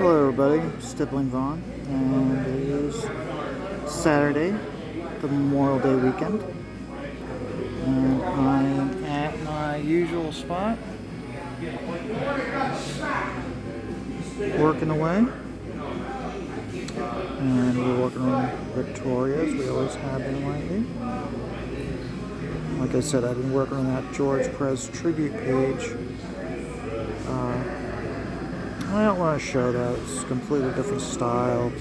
Hello everybody, Stippling Vaughn, and it is Saturday, the Memorial Day weekend, and I am at my usual spot, working away, and we're working on Victoria as we always have been lately. Like I said, I've been working on that George Perez tribute page. I don't want to show that, it's a completely different style.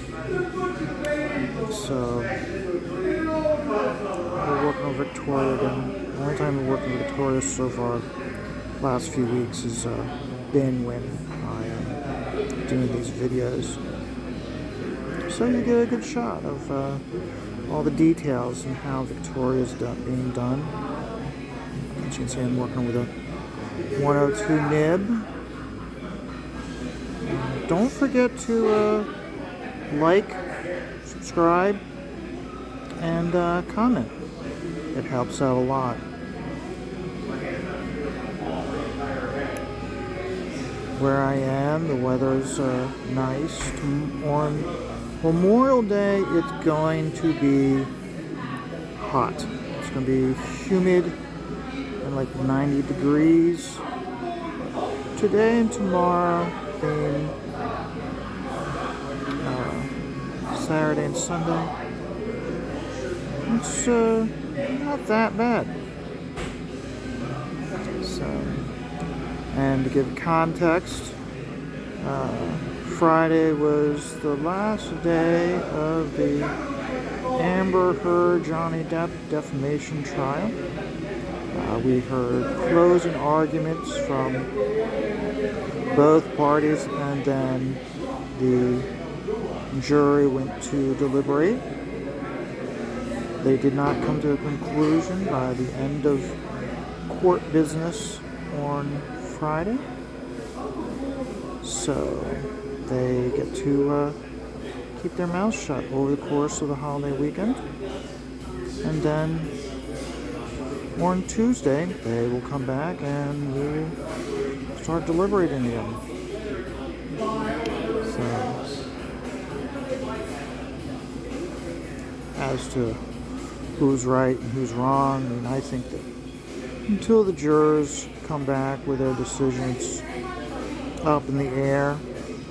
So, we're working on Victoria again. The only time we're working with Victoria so far, last few weeks, has been when I am doing these videos. So you get a good shot of all the details and how Victoria's being done. As you can see, I'm working with a 102 nib. Don't forget to like, subscribe, and comment. It helps out a lot. Where I am, the weather's nice. On Memorial Day, it's going to be hot. It's going to be humid and like 90 degrees. Today and tomorrow being Saturday and Sunday, it's not that bad. So, and to give context, Friday was the last day of the Amber Heard Johnny Depp defamation trial. We heard closing arguments from both parties, and then the jury went to deliberate. They did not come to a conclusion by the end of court business on Friday. So they get to keep their mouths shut over the course of the holiday weekend. And then on Tuesday, they will come back and we'll start deliberating again. So, as to who's right and who's wrong, I mean, I think that until the jurors come back with their decisions up in the air,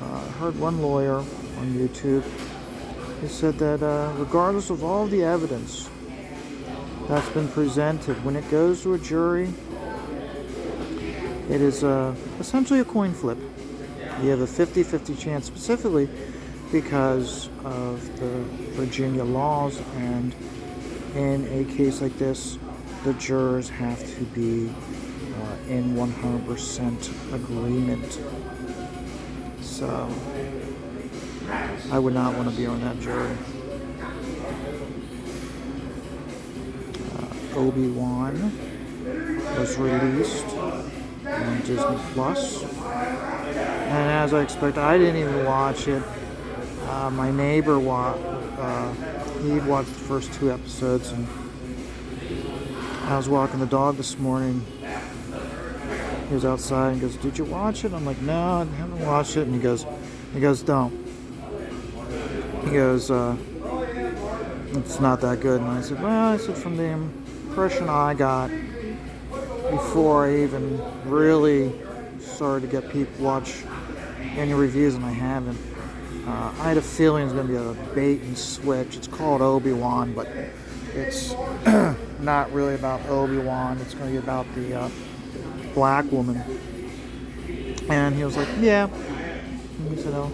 I heard one lawyer on YouTube, he said that regardless of all the evidence that's been presented, when it goes to a jury, it is essentially a coin flip. You have a 50-50 chance, specifically because of the Virginia laws, and in a case like this, the jurors have to be in 100% agreement. So, I would not want to be on that jury. Obi-Wan was released on Disney Plus, and as I expected, I didn't even watch it. My neighbor he'd watched the first 2 episodes, and I was walking the dog this morning. He was outside and goes, "Did you watch it?" I'm like, "No, I haven't watched it." And he goes, "Don't." He goes, "It's not that good." And I said, "Well," I said, "from the impression I got before I even really started to get people watch any reviews, and I haven't, I had a feeling it's going to be a bait and switch. It's called Obi-Wan, but it's not really about Obi-Wan. It's going to be about the black woman." And he was like, "Yeah." And he said, "Oh,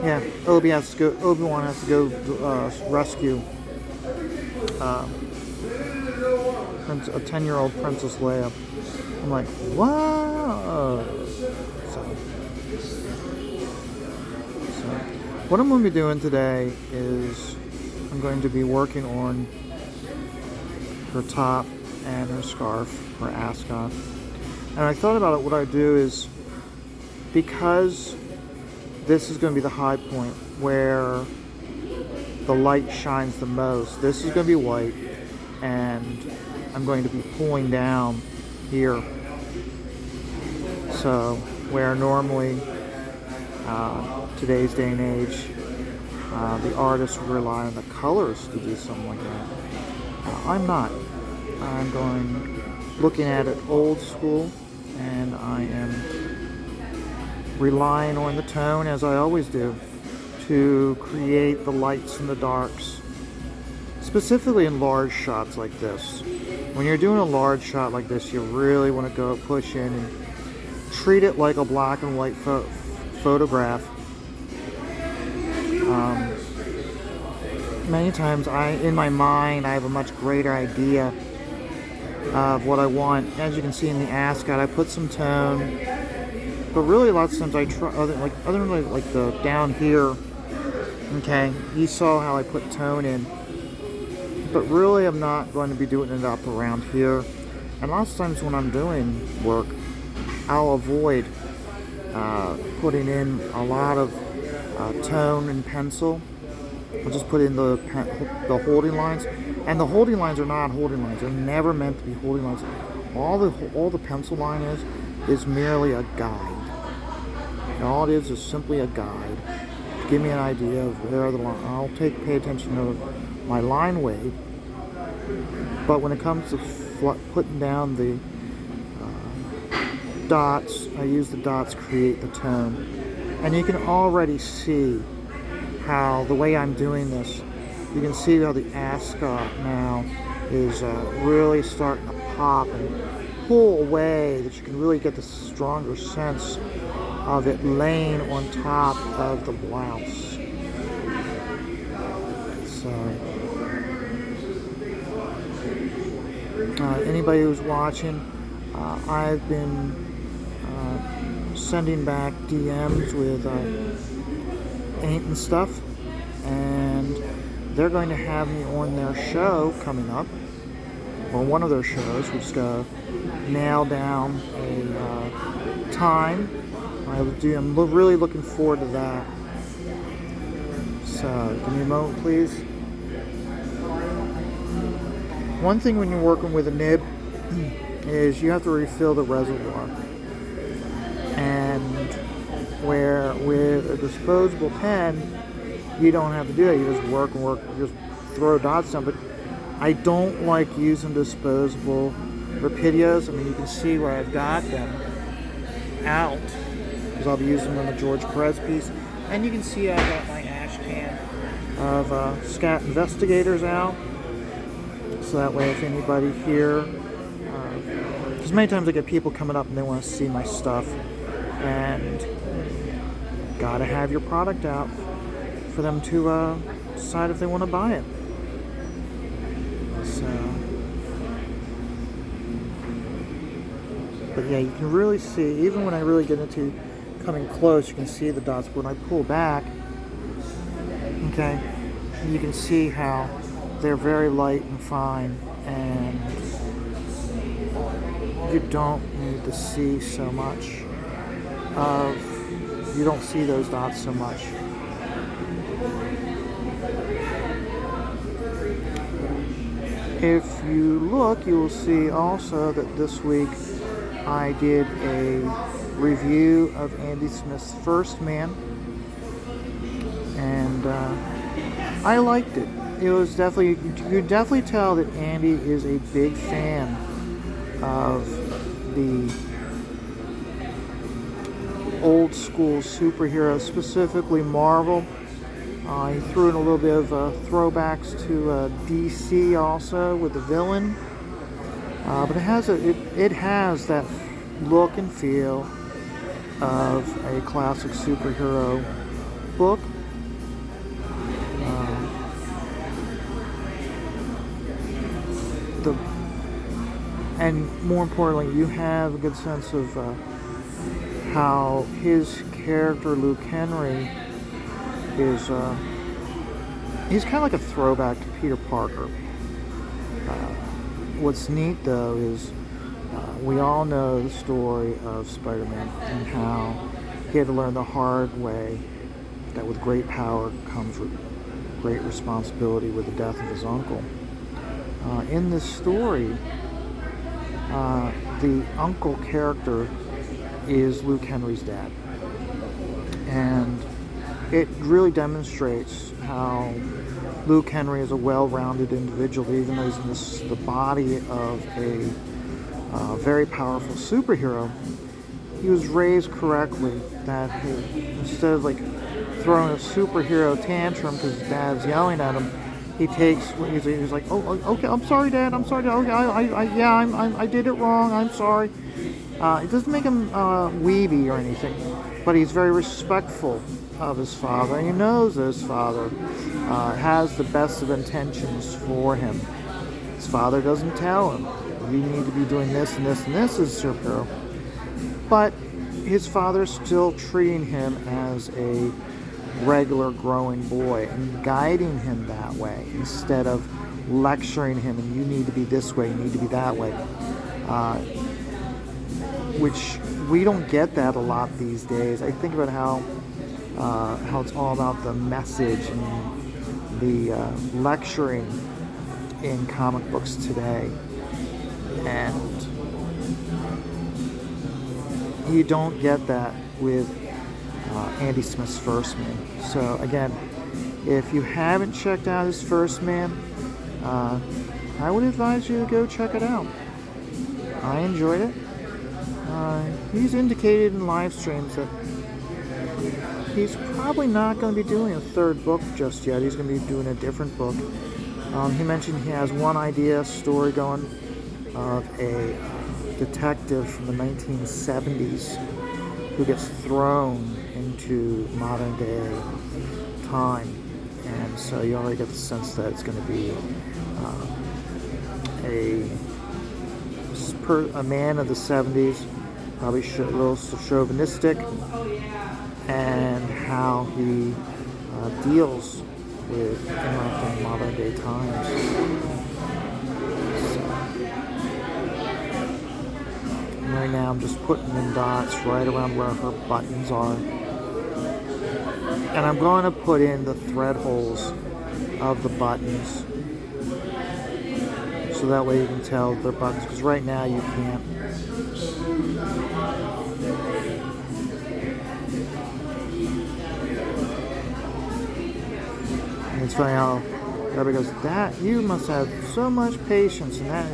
yeah, Obi-Wan has to go rescue a 10-year-old Princess Leia." I'm like, "Wow." So what I'm going to be doing today is I'm going to be working on her top and her scarf, her ascot. And I thought about it, what I do is, because this is going to be the high point where the light shines the most, this is going to be white, and I'm going to be pulling down here. So where normally today's day and age, the artists rely on the colors to do something like that. I'm not. I'm looking at it old school, and I am relying on the tone, as I always do, to create the lights and the darks, specifically in large shots like this. When you're doing a large shot like this, you really want to go push in and treat it like a black and white photograph. Many times in my mind, I have a much greater idea of what I want. As you can see in the ascot, I put some tone, but really lots of times I try, other than like the down here, okay, you saw how I put tone in, but really I'm not going to be doing it up around here. And lots of times when I'm doing work, I'll avoid putting in a lot of tone and pencil. I'll just put in the holding lines, and the holding lines are not holding lines. They're never meant to be holding lines. All the pencil line is merely a guide. And all it is simply a guide to give me an idea of where the line. I'll pay attention to my line weight, but when it comes to putting down the dots, I use the dots to create the tone, and you can already see how the way I'm doing this, you can see how the ascot now is really starting to pop and pull away, that you can really get the stronger sense of it laying on top of the blouse. So anybody who's watching, I've been sending back DMs with paint and stuff, and they're going to have me on their show coming up, or one of their shows. We're just going to nail down a time. I'm really looking forward to that. So give me a moment, please. One thing when you're working with a nib is you have to refill the reservoir, and where with a disposable pen you don't have to do that. You just work and work, you just throw dots down. But I don't like using disposable rapidios. I mean, you can see where I've got them out, because I'll be using them on the George Perez piece, and you can see I've got my ash can of Scat Investigators out, so that way if anybody here, because many times I get people coming up and they want to see my stuff, and gotta have your product out for them to decide if they want to buy it. So, but yeah, you can really see, even when I really get into coming close, you can see the dots. When I pull back, okay, you can see how they're very light and fine, and you don't need to see so much you don't see those dots so much. If you look, you will see also that this week I did a review of Andy Smith's First Man, and I liked it. It was definitely, you could definitely tell that Andy is a big fan of the old school superheroes, specifically Marvel. He threw in a little bit of throwbacks to DC also with the villain, but it has that look and feel of a classic superhero book. And more importantly, you have a good sense of how his character, Luke Henry, is he's kind of like a throwback to Peter Parker. What's neat though is we all know the story of Spider-Man and how he had to learn the hard way that with great power comes great responsibility with the death of his uncle. In this story, the uncle character is Luke Henry's dad. And it really demonstrates how Luke Henry is a well-rounded individual, even though he's in the body of a very powerful superhero. He was raised correctly, that instead of like throwing a superhero tantrum because his dad's yelling at him, he's like, oh, okay, I'm sorry, Dad, okay, I did it wrong, I'm sorry. It doesn't make him weeby or anything, but he's very respectful of his father, and he knows that his father has the best of intentions for him. His father doesn't tell him, you need to be doing this and this and this as a superhero. But his father's still treating him as a regular growing boy and guiding him that way instead of lecturing him and you need to be this way, you need to be that way. Which we don't get that a lot these days. I think about how it's all about the message and the lecturing in comic books today. And you don't get that with Andy Smith's First Man. So again, if you haven't checked out his First Man, I would advise you to go check it out. I enjoyed it. He's indicated in live streams that he's probably not going to be doing a third book just yet. He's going to be doing a different book. He mentioned he has one story going of a detective from the 1970s who gets thrown into modern day time, and so you already get the sense that it's going to be a man of the 70s, probably a little chauvinistic, and how he deals with interacting modern day times. Right now I'm just putting in dots right around where her buttons are. And I'm going to put in the thread holes of the buttons. So that way you can tell they're buttons, because right now you can't. And it's funny how everybody goes, that, you must have so much patience, and that,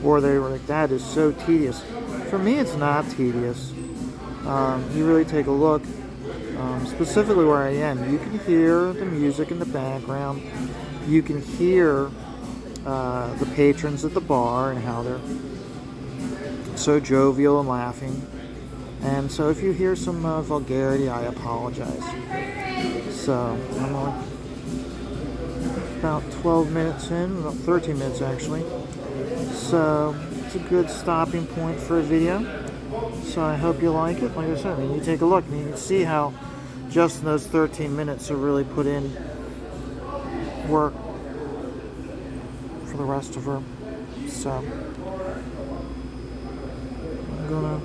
or they were like, that is so tedious. For me, it's not tedious. You really take a look, specifically where I am. You can hear the music in the background. You can hear the patrons at the bar and how they're so jovial and laughing. And so if you hear some vulgarity, I apologize. So I'm about 12 minutes in, about 13 minutes actually. So it's a good stopping point for a video. So I hope you like it. Like I said, you take a look and you can see how just in those 13 minutes are really put in work for the rest of her. So I'm gonna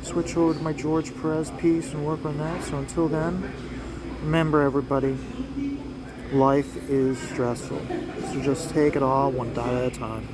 switch over to my George Perez piece and work on that. So until then, remember everybody, life is stressful. So just take it all one day at a time.